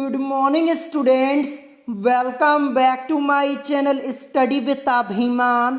Good morning students, welcome back to my channel study with Abhiman.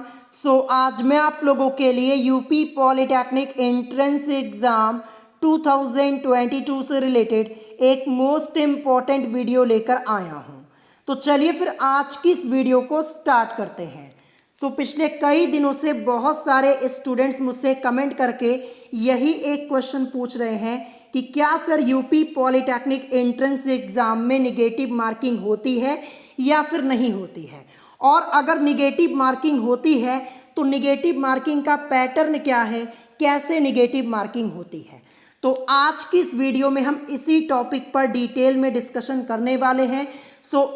आज मैं आप लोगों के लिए यूपी पॉलिटेक्निक एंट्रेंस एग्ज़ाम 2022 से रिलेटेड एक मोस्ट इम्पॉर्टेंट वीडियो लेकर आया हूं। तो चलिए फिर आज की इस वीडियो को स्टार्ट करते हैं। पिछले कई दिनों से बहुत सारे स्टूडेंट्स मुझसे कमेंट करके यही एक क्वेश्चन पूछ रहे हैं कि क्या sir UP polytechnic entrance exam में निगेटिव मार्किंग होती है या फिर नहीं होती है, और अगर निगेटिव मार्किंग होती है तो निगेटिव मार्किंग का पैटर्न क्या है, कैसे निगेटिव मार्किंग होती है। तो आज की इस वीडियो में हम इसी टॉपिक पर डिटेल में डिस्कशन करने वाले हैं।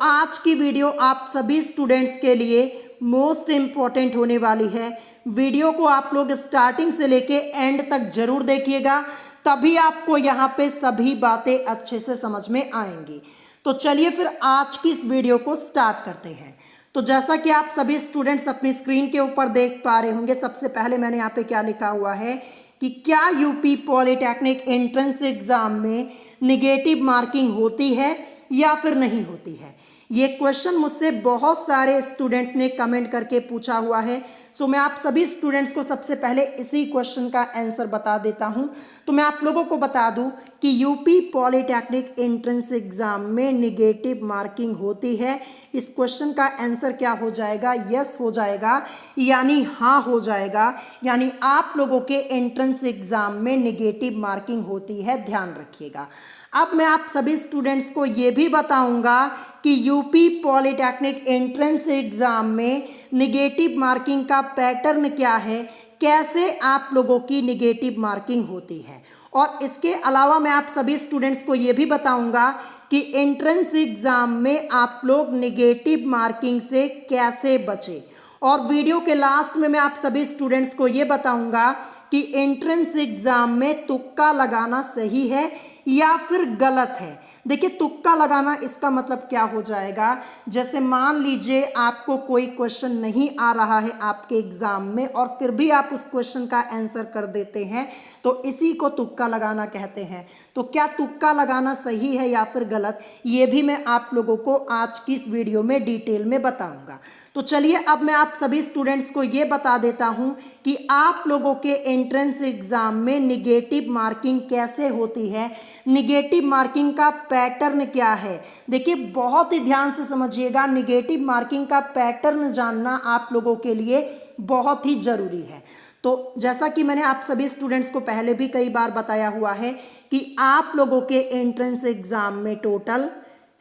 आज की वीडियो आप सभी स्टूडेंट्स के लिए मोस्ट इम्पॉर्टेंट होने वाली है। वीडियो को आप लोग स्टार्टिंग से लेके एंड तक जरूर देखिएगा, तभी आपको यहाँ पे सभी बातें अच्छे से समझ में आएंगी। तो चलिए फिर आज की इस वीडियो को स्टार्ट करते हैं। तो जैसा कि आप सभी स्टूडेंट्स अपनी स्क्रीन के ऊपर देख पा रहे होंगे, सबसे पहले मैंने यहाँ पे क्या लिखा हुआ है कि क्या यूपी पॉलिटेक्निक एंट्रेंस एग्जाम में निगेटिव मार्किंग होती है या फिर नहीं होती है। ये क्वेश्चन मुझसे बहुत सारे स्टूडेंट्स ने कमेंट करके पूछा हुआ है। मैं आप सभी स्टूडेंट्स को सबसे पहले इसी क्वेश्चन का आंसर बता देता हूं। तो मैं आप लोगों को बता दूं कि यूपी पॉलिटेक्निक एंट्रेंस एग्जाम में निगेटिव मार्किंग होती है। इस क्वेश्चन का आंसर क्या हो जाएगा, यस हो जाएगा, यानी हाँ हो जाएगा, यानी आप लोगों के एंट्रेंस एग्जाम में निगेटिव मार्किंग होती है, ध्यान रखिएगा। अब मैं आप सभी स्टूडेंट्स को ये भी बताऊंगा कि यूपी पॉलिटेक्निक एंट्रेंस एग्जाम में निगेटिव मार्किंग का पैटर्न क्या है, कैसे आप लोगों की निगेटिव मार्किंग होती है। और इसके अलावा मैं आप सभी स्टूडेंट्स को ये भी बताऊंगा कि एंट्रेंस एग्जाम में आप लोग निगेटिव मार्किंग से कैसे बचें। और वीडियो के लास्ट में मैं आप सभी स्टूडेंट्स को ये बताऊंगा कि एंट्रेंस एग्जाम में तुक्का लगाना सही है या फिर गलत है। देखिए, तुक्का लगाना इसका मतलब क्या हो जाएगा, जैसे मान लीजिए आपको कोई क्वेश्चन नहीं आ रहा है आपके एग्जाम में और फिर भी आप उस क्वेश्चन का आंसर कर देते हैं, तो इसी को तुक्का लगाना कहते हैं। तो क्या तुक्का लगाना सही है या फिर गलत, ये भी मैं आप लोगों को आज की इस वीडियो में डिटेल में बताऊंगा। तो चलिए अब मैं आप सभी स्टूडेंट्स को ये बता देता हूं कि आप लोगों के एंट्रेंस एग्जाम में निगेटिव मार्किंग कैसे होती है, निगेटिव मार्किंग का पैटर्न क्या है। देखिए, बहुत ही ध्यान से समझिएगा, निगेटिव मार्किंग का पैटर्न जानना आप लोगों के लिए बहुत ही ज़रूरी है। तो जैसा कि मैंने आप सभी स्टूडेंट्स को पहले भी कई बार बताया हुआ है कि आप लोगों के एंट्रेंस एग्जाम में टोटल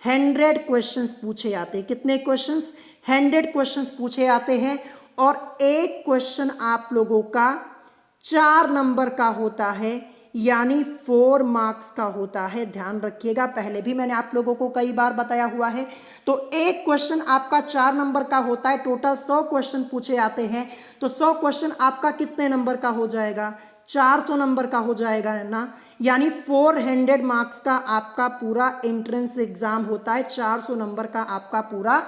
100 क्वेश्चंस पूछे जाते हैं। कितने क्वेश्चंस? 100 क्वेश्चंस पूछे जाते हैं, और एक क्वेश्चन आप लोगों का 4 नंबर का होता है, यानी 4 मार्क्स का होता है। ध्यान रखिएगा, पहले भी मैंने आप लोगों को कई बार बताया हुआ है। तो एक क्वेश्चन आपका 4 नंबर का होता है। टोटल 100 क्वेश्चन पूछे आते हैं, तो 100 क्वेश्चन आपका कितने नंबर का हो जाएगा? 400 नंबर का हो जाएगा ना, यानी 400 मार्क्स का आपका पूरा एंट्रेंस एग्जाम होता है। 400 नंबर का आपका पूरा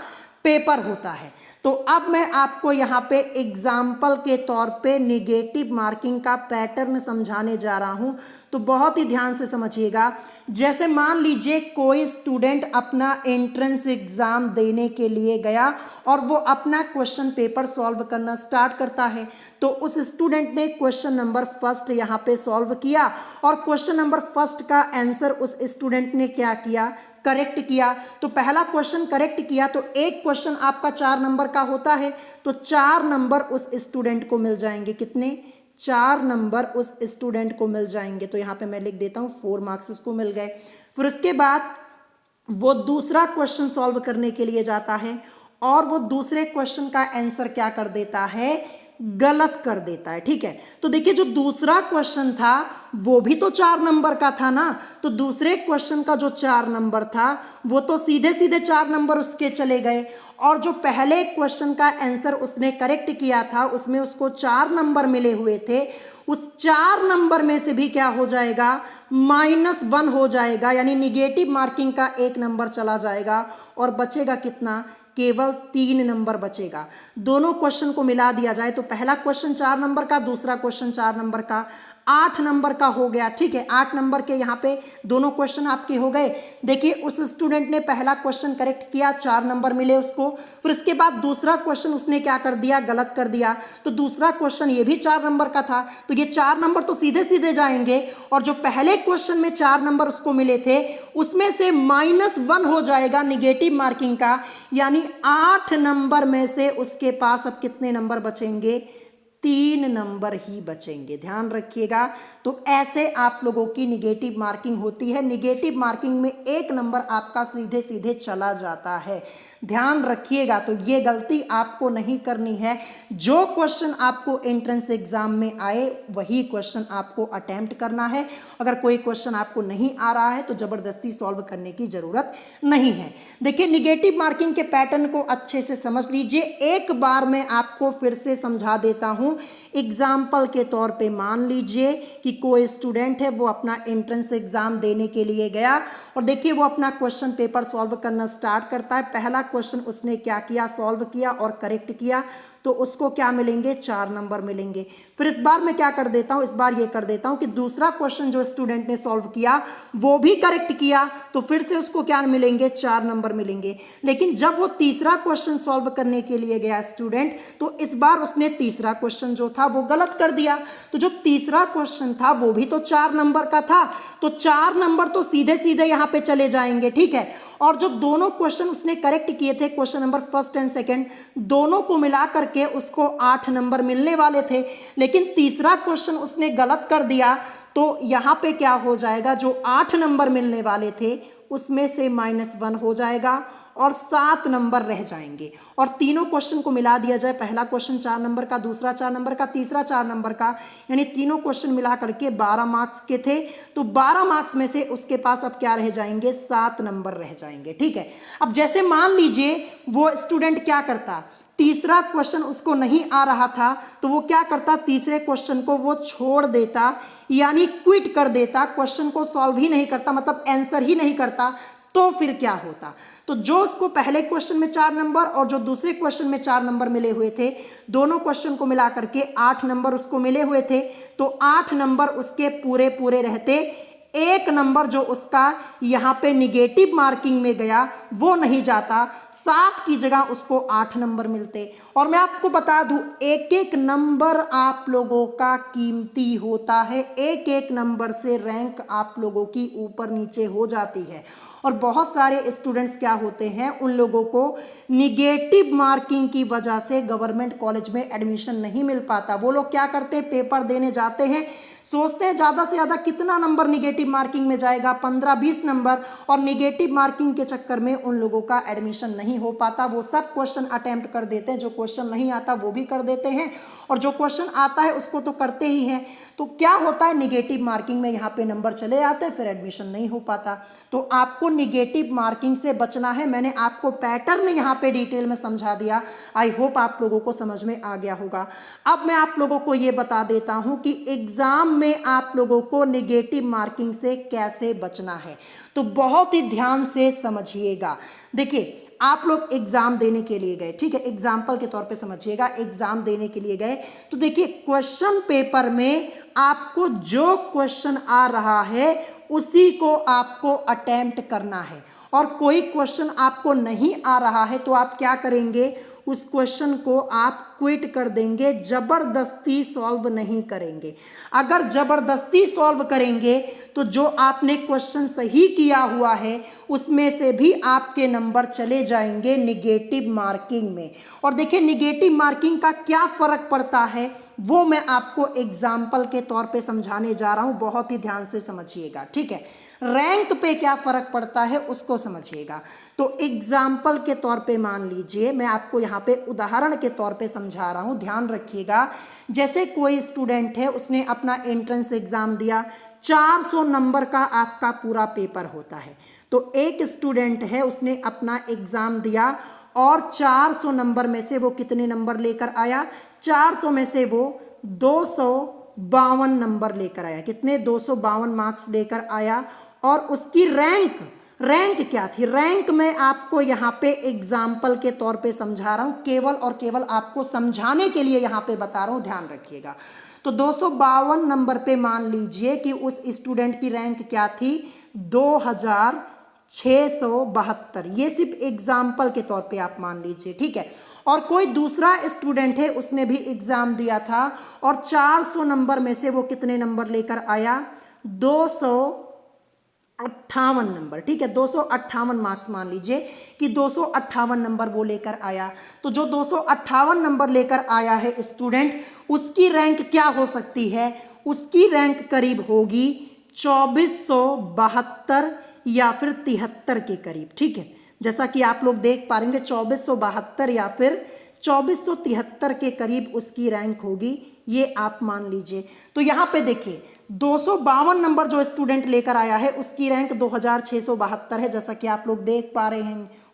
पेपर होता है। तो अब मैं आपको यहाँ पे एग्जाम्पल के तौर पे निगेटिव मार्किंग का पैटर्न समझाने जा रहा हूँ। तो बहुत ही ध्यान से समझिएगा। जैसे मान लीजिए कोई स्टूडेंट अपना एंट्रेंस एग्जाम देने के लिए गया और वो अपना क्वेश्चन पेपर सॉल्व करना स्टार्ट करता है, तो उस स्टूडेंट ने क्वेश्चन नंबर फर्स्ट यहाँ पे सॉल्व किया, और क्वेश्चन नंबर फर्स्ट का आंसर उस स्टूडेंट ने क्या किया, करेक्ट किया। तो पहला क्वेश्चन करेक्ट किया, तो एक क्वेश्चन आपका 4 नंबर का होता है, तो 4 नंबर उस स्टूडेंट को मिल जाएंगे। कितने? 4 नंबर उस स्टूडेंट को मिल जाएंगे। तो यहाँ पे मैं लिख देता हूँ 4 मार्क्स उसको मिल गए। फिर उसके बाद वो दूसरा क्वेश्चन सॉल्व करने के लिए जाता है, और वो दूसरे क्वेश्चन का आंसर क्या कर देता है, गलत कर देता है। ठीक है, तो देखिए जो दूसरा क्वेश्चन था वो भी तो 4 नंबर का था ना, तो दूसरे क्वेश्चन का जो 4 नंबर था वो तो सीधे सीधे 4 नंबर उसके चले गए, और जो पहले क्वेश्चन का आंसर उसने करेक्ट किया था उसमें उसको 4 नंबर मिले हुए थे, उस 4 नंबर में से भी क्या हो जाएगा, -1 हो जाएगा, यानी निगेटिव मार्किंग का 1 नंबर चला जाएगा, और बचेगा कितना, केवल 3 नंबर बचेगा। दोनों क्वेश्चन को मिला दिया जाए तो पहला क्वेश्चन 4 नंबर का, दूसरा क्वेश्चन 4 नंबर का। 8 नंबर का हो गया। ठीक है, 8 नंबर के यहाँ पे दोनों क्वेश्चन आपके हो गए। देखिए उस स्टूडेंट ने पहला क्वेश्चन करेक्ट किया, 4 नंबर मिले उसको। फिर इसके बाद दूसरा क्वेश्चन उसने क्या कर दिया, गलत कर दिया। तो दूसरा क्वेश्चन ये भी 4 नंबर का था, तो ये 4 नंबर तो सीधे सीधे जाएंगे। और जो पहले क्वेश्चन में 4 नंबर उसको मिले थे उसमें से -1 हो जाएगा निगेटिव मार्किंग का, यानी 8 नंबर में से उसके पास अब कितने नंबर बचेंगे, 3 नंबर ही बचेंगे। ध्यान रखिएगा। तो ऐसे आप लोगों की निगेटिव मार्किंग होती है। निगेटिव मार्किंग में 1 नंबर आपका सीधे सीधे चला जाता है, ध्यान रखिएगा। तो ये गलती आपको नहीं करनी है। जो क्वेश्चन आपको एंट्रेंस एग्जाम में आए वही क्वेश्चन आपको अटेम्प्ट करना है। अगर कोई क्वेश्चन आपको नहीं आ रहा है तो जबरदस्ती सॉल्व करने की जरूरत नहीं है। देखिए निगेटिव मार्किंग के पैटर्न को अच्छे से समझ लीजिए। एक बार मैं आपको फिर से समझा देता हूं। एग्जाम्पल के तौर पे मान लीजिए कि कोई स्टूडेंट है, वो अपना एंट्रेंस एग्जाम देने के लिए गया और देखिए वो अपना क्वेश्चन पेपर सॉल्व करना स्टार्ट करता है। पहला क्वेश्चन उसने क्या किया, सॉल्व किया और करेक्ट किया, तो उसको क्या मिलेंगे, 4 नंबर मिलेंगे। फिर इस बार मैं क्या कर देता हूं, इस बार ये कर देता हूं कि दूसरा क्वेश्चन जो स्टूडेंट ने सॉल्व किया वो भी करेक्ट किया, तो फिर से उसको क्या मिलेंगे, 4 नंबर मिलेंगे। लेकिन जब वो तीसरा क्वेश्चन सॉल्व करने के लिए गया स्टूडेंट, तो इस बार उसने तीसरा क्वेश्चन जो था वो गलत कर दिया। तो जो तीसरा क्वेश्चन था वो भी तो 4 नंबर का था, तो 4 नंबर तो सीधे सीधे यहां पे चले जाएंगे। ठीक है, और जो दोनों क्वेश्चन उसने करेक्ट किए थे, question number first and second, दोनों को मिला करके उसको 8 नंबर मिलने वाले थे। लेकिन तीसरा क्वेश्चन उसने गलत कर दिया, तो यहां पे क्या हो जाएगा, जो 8 नंबर मिलने वाले थे उसमें से -1 हो जाएगा और 7 नंबर रह जाएंगे। और तीनों क्वेश्चन को मिला दिया जाए, पहला क्वेश्चन 4 नंबर का, दूसरा 4 नंबर का, तीसरा 4 नंबर का, यानी तीनों क्वेश्चन मिला करके 12 मार्क्स के थे। तो 12 मार्क्स में से उसके पास अब क्या रह जाएंगे, 7 नंबर रह जाएंगे। ठीक है, अब जैसे मान लीजिए वो स्टूडेंट क्या करता, तीसरा क्वेश्चन उसको नहीं आ रहा था, तो वो क्या करता, तीसरे क्वेश्चन को वो छोड़ देता, यानी क्विट कर देता, क्वेश्चन को सॉल्व ही नहीं करता, मतलब आंसर ही नहीं करता। तो फिर क्या होता, तो जो उसको पहले क्वेश्चन में 4 नंबर और जो दूसरे क्वेश्चन में 4 नंबर मिले हुए थे, दोनों क्वेश्चन को मिला करके 8 नंबर उसको मिले हुए थे, तो 8 नंबर उसके पूरे पूरे रहते। 1 नंबर जो उसका यहाँ पे निगेटिव मार्किंग में गया वो नहीं जाता, 7 की जगह उसको 8 नंबर मिलते। और मैं आपको बता दूं, एक एक नंबर आप लोगों का कीमती होता है, एक एक नंबर से रैंक आप लोगों की ऊपर नीचे हो जाती है। और बहुत सारे स्टूडेंट्स क्या होते हैं, उन लोगों को निगेटिव मार्किंग की वजह से गवर्नमेंट कॉलेज में एडमिशन नहीं मिल पाता। वो लोग क्या करते हैं, पेपर देने जाते हैं, सोचते हैं ज़्यादा से ज़्यादा कितना नंबर निगेटिव मार्किंग में जाएगा, 15-20 नंबर, और निगेटिव मार्किंग के चक्कर में उन लोगों का एडमिशन नहीं हो पाता। वो सब क्वेश्चन अटेम्प्ट कर देते हैं, जो क्वेश्चन नहीं आता वो भी कर देते हैं, और जो क्वेश्चन आता है उसको तो करते ही हैं। तो क्या होता है, निगेटिव मार्किंग में यहाँ पे नंबर चले आते हैं, फिर एडमिशन नहीं हो पाता। तो आपको निगेटिव मार्किंग से बचना है। मैंने आपको पैटर्न यहाँ पे डिटेल में समझा दिया, आई होप आप लोगों को समझ में आ गया होगा। अब मैं आप लोगों को ये बता देता हूँ कि एग्जाम में आप लोगों को निगेटिव मार्किंग से कैसे बचना है, तो बहुत ही ध्यान से समझिएगा। देखिए आप लोग एग्जाम देने के लिए गए, ठीक है, एग्जाम्पल के तौर पे समझिएगा, एग्जाम देने के लिए गए, तो देखिए क्वेश्चन पेपर में आपको जो क्वेश्चन आ रहा है उसी को आपको अटेम्प्ट करना है। और कोई क्वेश्चन आपको नहीं आ रहा है तो आप क्या करेंगे, उस क्वेश्चन को आप क्विट कर देंगे, जबरदस्ती सॉल्व नहीं करेंगे। अगर जबरदस्ती सॉल्व करेंगे तो जो आपने क्वेश्चन सही किया हुआ है उसमें से भी आपके नंबर चले जाएंगे निगेटिव मार्किंग में। और देखिए निगेटिव मार्किंग का क्या फर्क पड़ता है वो मैं आपको एग्जाम्पल के तौर पे समझाने जा रहा हूं, बहुत ही ध्यान से समझिएगा। ठीक है, रैंक पे क्या फर्क पड़ता है उसको समझिएगा। तो एग्जाम्पल के तौर पे मान लीजिए, मैं आपको यहाँ पे उदाहरण के तौर पे समझा रहा हूँ, ध्यान रखिएगा। जैसे कोई स्टूडेंट है, उसने अपना एंट्रेंस एग्जाम दिया, 400 नंबर का आपका पूरा पेपर होता है। तो एक स्टूडेंट है, उसने अपना एग्जाम दिया और 400 नंबर में से वो कितने नंबर लेकर आया, 400 में से वो 252 नंबर लेकर आया। कितने, 252 मार्क्स लेकर आया। और उसकी रैंक क्या थी, रैंक मैं आपको यहाँ पे एग्जाम्पल के तौर पे समझा रहा हूँ, केवल और केवल आपको समझाने के लिए यहाँ पे बता रहा हूँ, ध्यान रखिएगा। तो 252 नंबर पे मान लीजिए कि उस स्टूडेंट की रैंक क्या थी, 2672। ये सिर्फ एग्जाम्पल के तौर पे आप मान लीजिए, ठीक है। और कोई दूसरा स्टूडेंट है, उसने भी एग्जाम दिया था और 400 नंबर में से वो कितने नंबर लेकर आया, 258 नंबर, ठीक है। 258 मार्क्स मान लीजिए कि 258 नंबर वो लेकर आया। तो जो 258 नंबर लेकर आया है स्टूडेंट, उसकी रैंक क्या हो सकती है, उसकी रैंक करीब होगी 2472 या फिर 73 के करीब, ठीक है। जैसा कि आप लोग देख पा रहे हैं 2472 या फिर 2473 के करीब उसकी रैंक होगी, ये आप मान लीजिए। तो यहाँ पे देखिए 252 नंबर जो स्टूडेंट लेकर आया है उसकी रैंक 2672 है, जैसा कि आप लोग देख पा रहे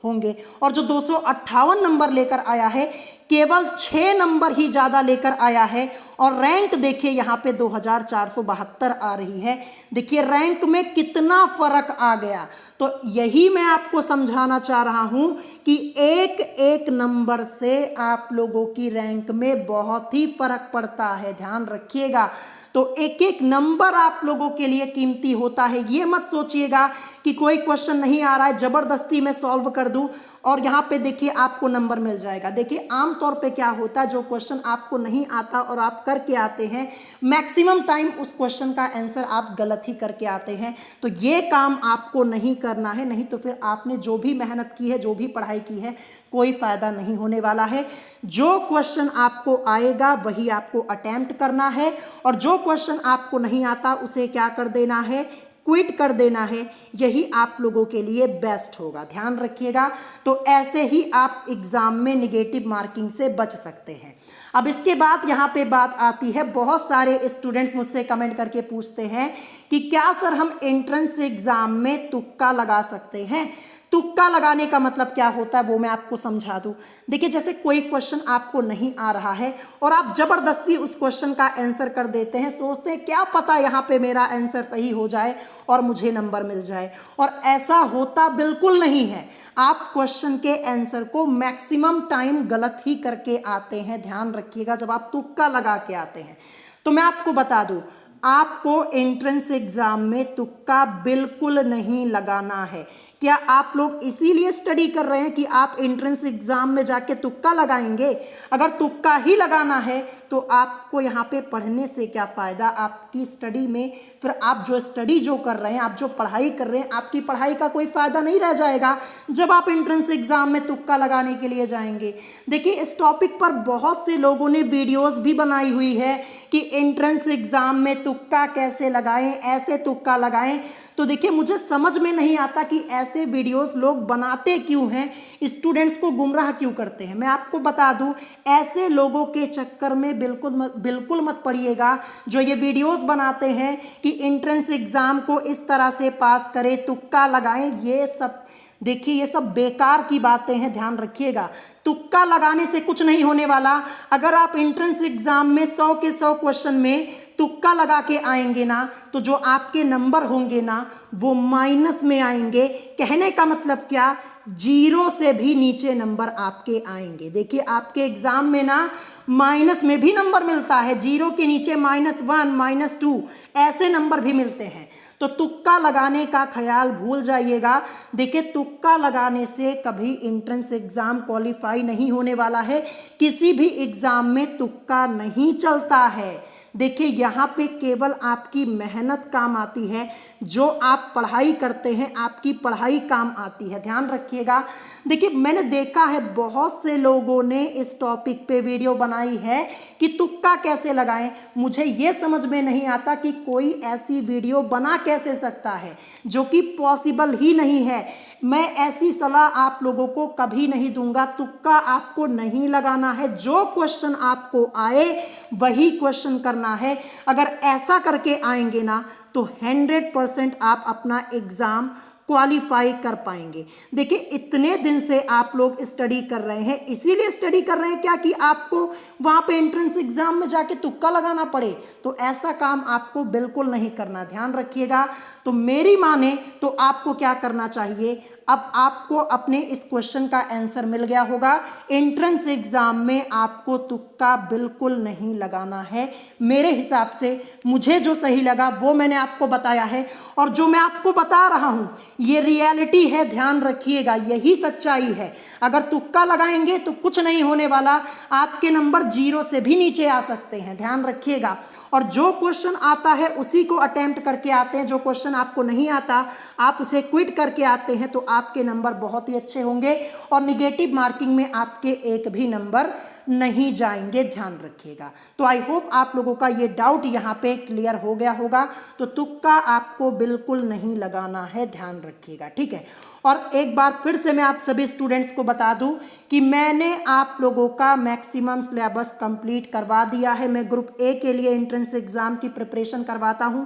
होंगे। और जो 258 नंबर लेकर आया है केवल 6 नंबर ही ज़्यादा लेकर आया है और रैंक देखिए यहाँ पे 2472 आ रही है। देखिए रैंक में कितना फर्क आ गया। तो यही मैं आपको समझाना चाह रहा हूँ कि एक एक नंबर से आप लोगों की रैंक में बहुत ही फर्क पड़ता है, ध्यान रखिएगा। तो एक एक नंबर आप लोगों के लिए कीमती होता है। ये मत सोचिएगा कि कोई क्वेश्चन नहीं आ रहा है ज़बरदस्ती मैं सॉल्व कर दूं और यहाँ पे देखिए आपको नंबर मिल जाएगा। देखिए आमतौर पे क्या होता है, जो क्वेश्चन आपको नहीं आता और आप करके आते हैं, मैक्सिमम टाइम उस क्वेश्चन का आंसर आप गलत ही करके आते हैं। तो ये काम आपको नहीं करना है, नहीं तो फिर आपने जो भी मेहनत की है, जो भी पढ़ाई की है, कोई फ़ायदा नहीं होने वाला है। जो क्वेश्चन आपको आएगा वही आपको अटेम्प्ट करना है और जो क्वेश्चन आपको नहीं आता उसे क्या कर देना है, क्विट कर देना है। यही आप लोगों के लिए बेस्ट होगा, ध्यान रखिएगा। तो ऐसे ही आप एग्ज़ाम में नेगेटिव मार्किंग से बच सकते हैं। अब इसके बाद यहाँ पे बात आती है, बहुत सारे स्टूडेंट्स मुझसे कमेंट करके पूछते हैं कि क्या सर हम एंट्रेंस एग्ज़ाम में तुक्का लगा सकते हैं। तुक्का लगाने का मतलब क्या होता है वो मैं आपको समझा दूं। देखिए जैसे कोई क्वेश्चन आपको नहीं आ रहा है और आप जबरदस्ती उस क्वेश्चन का आंसर कर देते हैं, सोचते हैं क्या पता यहाँ पे मेरा आंसर सही हो जाए और मुझे नंबर मिल जाए, और ऐसा होता बिल्कुल नहीं है। आप क्वेश्चन के आंसर को मैक्सिमम टाइम गलत ही करके आते हैं, ध्यान रखिएगा जब आप तुक्का लगा के आते हैं। तो मैं आपको बता दूं, आपको एंट्रेंस एग्जाम में तुक्का बिल्कुल नहीं लगाना है। क्या आप लोग इसीलिए स्टडी कर रहे हैं कि आप एंट्रेंस एग्जाम में जाके तुक्का लगाएंगे? अगर तुक्का ही लगाना है तो आपको यहाँ पे पढ़ने से क्या फ़ायदा, आपकी स्टडी में फिर आप जो स्टडी जो कर रहे हैं, आप जो पढ़ाई कर रहे हैं, आपकी पढ़ाई का कोई फ़ायदा नहीं रह जाएगा जब आप एंट्रेंस एग्जाम में तुक्का लगाने के लिए जाएंगे। देखिए इस टॉपिक पर बहुत से लोगों ने वीडियोज़ भी बनाई हुई है कि एंट्रेंस एग्जाम में तुक्का कैसे लगाएं, ऐसे तुक्का लगाएं। तो देखिए मुझे समझ में नहीं आता कि ऐसे वीडियोस लोग बनाते क्यों हैं, स्टूडेंट्स को गुमराह क्यों करते हैं। मैं आपको बता दूं, ऐसे लोगों के चक्कर में बिल्कुल मत पड़िएगा जो ये वीडियोस बनाते हैं कि एंट्रेंस एग्ज़ाम को इस तरह से पास करें, तुक्का लगाएं। ये सब देखिए ये सब बेकार की बातें हैं, ध्यान रखिएगा। तुक्का लगाने से कुछ नहीं होने वाला। अगर आप एंट्रेंस एग्जाम में 100 के 100 क्वेश्चन में तुक्का लगा के आएंगे ना, तो जो आपके नंबर होंगे ना वो माइनस में आएंगे। कहने का मतलब क्या, 0 से भी नीचे नंबर आपके आएंगे। देखिए आपके एग्जाम में ना माइनस में भी नंबर मिलता है, 0 के नीचे -1, -2 ऐसे नंबर भी मिलते हैं। तो तुक्का लगाने का ख्याल भूल जाइएगा। देखिए तुक्का लगाने से कभी एंट्रेंस एग्ज़ाम क्वालिफाई नहीं होने वाला है। किसी भी एग्ज़ाम में तुक्का नहीं चलता है। देखिए यहाँ पे केवल आपकी मेहनत काम आती है, जो आप पढ़ाई करते हैं आपकी पढ़ाई काम आती है, ध्यान रखिएगा। देखिए मैंने देखा है बहुत से लोगों ने इस टॉपिक पे वीडियो बनाई है कि तुक्का कैसे लगाएं। मुझे ये समझ में नहीं आता कि कोई ऐसी वीडियो बना कैसे सकता है, जो कि पॉसिबल ही नहीं है। मैं ऐसी सलाह आप लोगों को कभी नहीं दूंगा। तुक्का आपको नहीं लगाना है, जो क्वेश्चन आपको आए वही क्वेश्चन करना है। अगर ऐसा करके आएंगे ना तो 100% आप अपना एग्ज़ाम क्वालिफाई कर पाएंगे। देखिए इतने दिन से आप लोग स्टडी कर रहे हैं, इसीलिए स्टडी कर रहे हैं क्या कि आपको वहाँ पे एंट्रेंस एग्जाम में जाके तुक्का लगाना पड़े। तो ऐसा काम आपको बिल्कुल नहीं करना, ध्यान रखिएगा। तो मेरी माने तो आपको क्या करना चाहिए, अब आपको अपने इस क्वेश्चन का आंसर मिल गया होगा। एंट्रेंस एग्जाम में आपको तुक्का बिल्कुल नहीं लगाना है। मेरे हिसाब से मुझे जो सही लगा वो मैंने आपको बताया है, और जो मैं आपको बता रहा हूं ये रियलिटी है, ध्यान रखिएगा, यही सच्चाई है। अगर तुक्का लगाएंगे तो कुछ नहीं होने वाला, आपके नंबर 0 से भी नीचे आ सकते हैं, ध्यान रखिएगा। और जो क्वेश्चन आता है उसी को अटेम्प्ट करके आते हैं, जो क्वेश्चन आपको नहीं आता आप उसे क्विट करके आते हैं, तो आपके नंबर बहुत ही अच्छे होंगे और निगेटिव मार्किंग में आपके एक भी नंबर नहीं जाएंगे, ध्यान रखिएगा। तो आई होप आप लोगों का ये डाउट यहाँ पे क्लियर हो गया होगा। तो तुक्का आपको बिल्कुल नहीं लगाना है, ध्यान रखिएगा, ठीक है। और एक बार फिर से मैं आप सभी स्टूडेंट्स को बता दूं कि मैंने आप लोगों का मैक्सिमम सिलेबस कंप्लीट करवा दिया है। मैं ग्रुप ए के लिए एंट्रेंस एग्जाम की प्रिपरेशन करवाता हूं।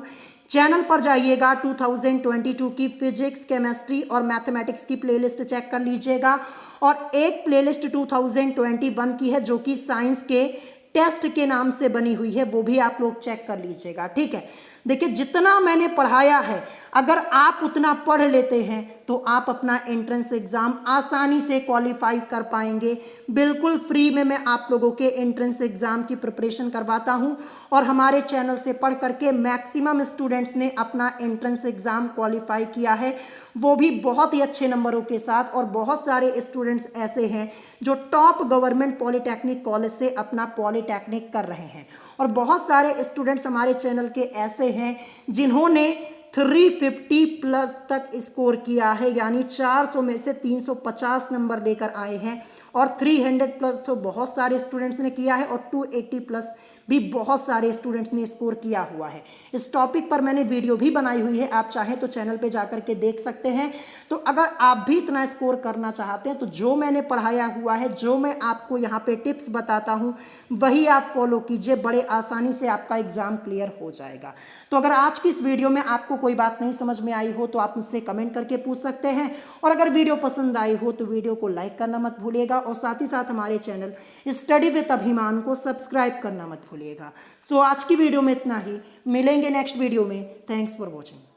चैनल पर जाइएगा, 2022 की फिजिक्स, केमिस्ट्री और मैथमेटिक्स की प्लेलिस्ट चेक कर लीजिएगा, और एक प्लेलिस्ट 2021 की है जो कि साइंस के टेस्ट के नाम से बनी हुई है, वो भी आप लोग चेक कर लीजिएगा, ठीक है। देखिए जितना मैंने पढ़ाया है अगर आप उतना पढ़ लेते हैं तो आप अपना एंट्रेंस एग्जाम आसानी से क्वालिफाई कर पाएंगे। बिल्कुल फ्री में मैं आप लोगों के एंट्रेंस एग्जाम की प्रिपरेशन करवाता हूं, और हमारे चैनल से पढ़ करके मैक्सिमम स्टूडेंट्स ने अपना एंट्रेंस एग्जाम क्वालिफाई किया है, वो भी बहुत ही अच्छे नंबरों के साथ। और बहुत सारे स्टूडेंट्स ऐसे हैं जो टॉप गवर्नमेंट पॉलिटेक्निक कॉलेज से अपना पॉलिटेक्निक कर रहे हैं, और बहुत सारे स्टूडेंट्स हमारे चैनल के ऐसे हैं जिन्होंने 350 प्लस तक स्कोर किया है, यानी 400 में से 350 नंबर लेकर आए हैं। और 300 प्लस तो बहुत सारे स्टूडेंट्स ने किया है, और 280 प्लस भी बहुत सारे स्टूडेंट्स ने स्कोर किया हुआ है। इस टॉपिक पर मैंने वीडियो भी बनाई हुई है, आप चाहें तो चैनल पे जाकर के देख सकते हैं। तो अगर आप भी इतना स्कोर करना चाहते हैं तो जो मैंने पढ़ाया हुआ है, जो मैं आपको यहाँ पे टिप्स बताता हूँ वही आप फॉलो कीजिए, बड़े आसानी से आपका एग्जाम क्लियर हो जाएगा। तो अगर आज की इस वीडियो में आपको कोई बात नहीं समझ में आई हो तो आप मुझसे कमेंट करके पूछ सकते हैं, और अगर वीडियो पसंद आई हो तो वीडियो को लाइक करना मत भूलिएगा, और साथ ही साथ हमारे चैनल स्टडी विद अभिमान को सब्सक्राइब करना मत भूलिएगा। सो आज की वीडियो में इतना ही, मिलेंगे नेक्स्ट वीडियो में। Thanks for watching.